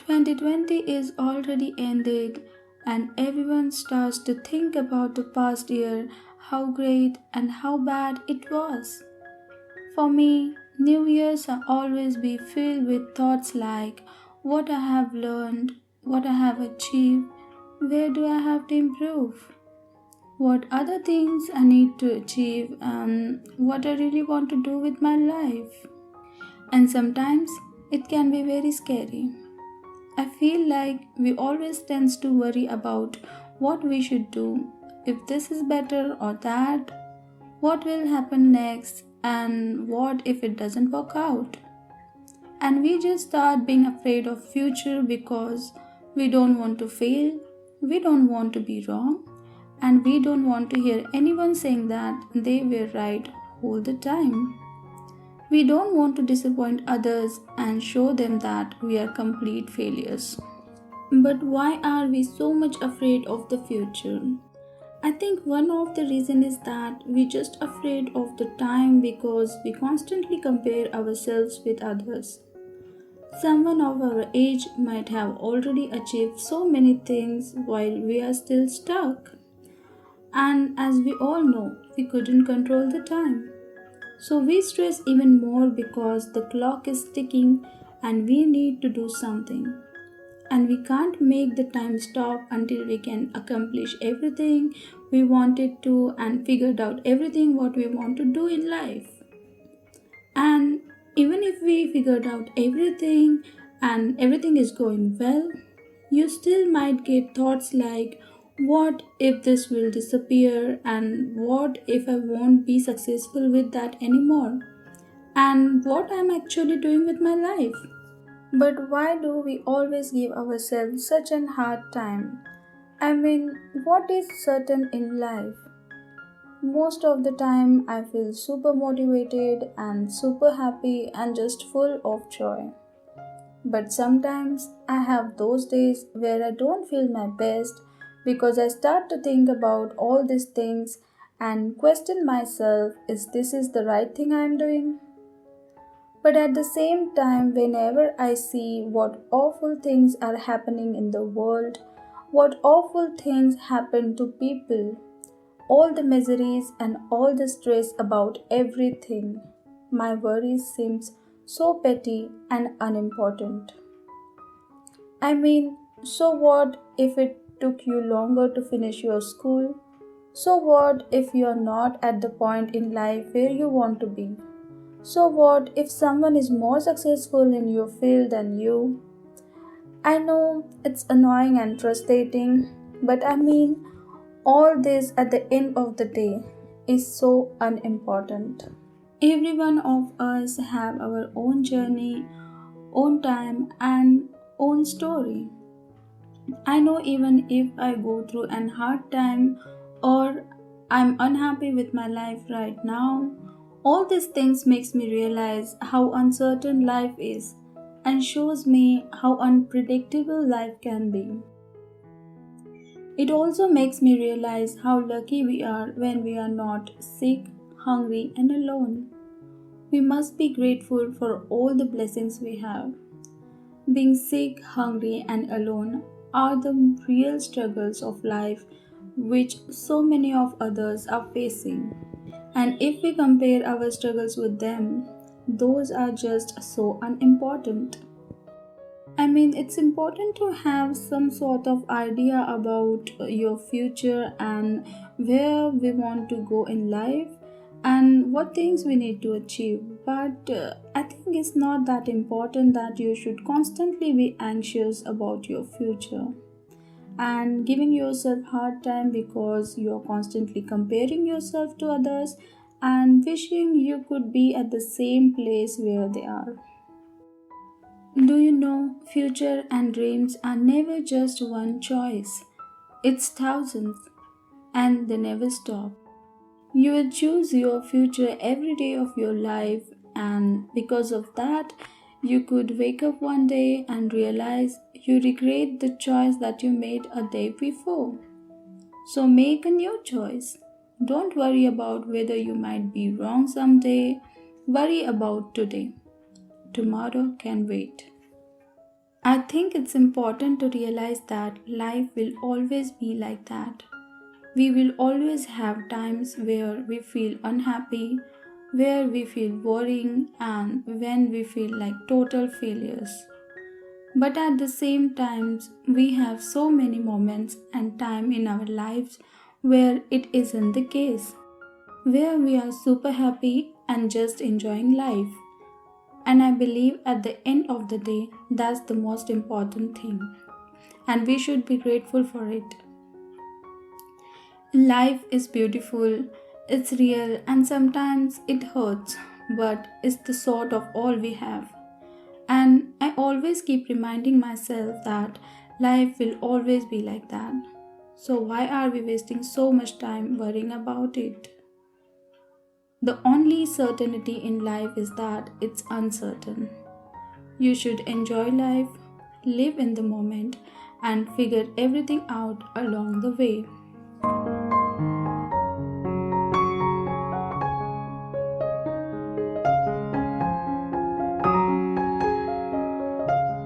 2020 is already ended, and everyone starts to think about the past year, how great and how bad it was. For me, New Year's are always be filled with thoughts like what I have learned, what I have achieved, where do I have to improve, what other things I need to achieve, and what I really want to do with my life. And sometimes it can be very scary. I feel like we always tend to worry about what we should do, if this is better or that, what will happen next, and what if it doesn't work out. And we just start being afraid of future because we don't want to fail, we don't want to be wrong, and we don't want to hear anyone saying that they were right all the time. We don't want to disappoint others and show them that we are complete failures. But why are we so much afraid of the future? I think one of the reasons is that we're just afraid of the time because we constantly compare ourselves with others. Someone of our age might have already achieved so many things while we are still stuck. And as we all know, we couldn't control the time. So we stress even more because the clock is ticking and we need to do something. And we can't make the time stop until we can accomplish everything we wanted to and figured out everything what we want to do in life. And even if we figured out everything and everything is going well, you still might get thoughts like, what if this will disappear, and what if I won't be successful with that anymore, and what I'm actually doing with my life. But why do we always give ourselves such a hard time? I mean, what is certain in life? Most of the time, I feel super motivated and super happy and just full of joy. But sometimes I have those days where I don't feel my best because I start to think about all these things and question myself, is this is the right thing I am doing? But at the same time, whenever I see what awful things are happening in the world, what awful things happen to people, all the miseries and all the stress about everything, my worries seems so petty and unimportant. I mean, so what if it took you longer to finish your school? So what if you are not at the point in life where you want to be? So what if someone is more successful in your field than you? I know it's annoying and frustrating, but I mean, all this at the end of the day is so unimportant. Every one of us have our own journey, own time and own story. I know even if I go through an hard time or I'm unhappy with my life right now, all these things makes me realize how uncertain life is and shows me how unpredictable life can be. It also makes me realize how lucky we are when we are not sick, hungry and alone. We must be grateful for all the blessings we have. Being sick, hungry, and alone are the real struggles of life which so many of others are facing. And if we compare our struggles with them, those are just so unimportant. I mean, it's important to have some sort of idea about your future and where we want to go in life and what things we need to achieve. But I think it's not that important that you should constantly be anxious about your future and giving yourself hard time because you're constantly comparing yourself to others and wishing you could be at the same place where they are. Do you know, future and dreams are never just one choice. It's thousands, and they never stop. You will choose your future every day of your life, and because of that, you could wake up one day and realize you regret the choice that you made a day before. So make a new choice. Don't worry about whether you might be wrong someday. Worry about today. Tomorrow can wait. I think it's important to realize that life will always be like that. We will always have times where we feel unhappy, where we feel boring, and when we feel like total failures. But at the same time, we have so many moments and time in our lives where it isn't the case, where we are super happy and just enjoying life. And I believe at the end of the day, that's the most important thing. And we should be grateful for it. Life is beautiful, it's real, and sometimes it hurts, but it's the sort of all we have. And I always keep reminding myself that life will always be like that. So, why are we wasting so much time worrying about it? The only certainty in life is that it's uncertain. You should enjoy life, live in the moment, and figure everything out along the way.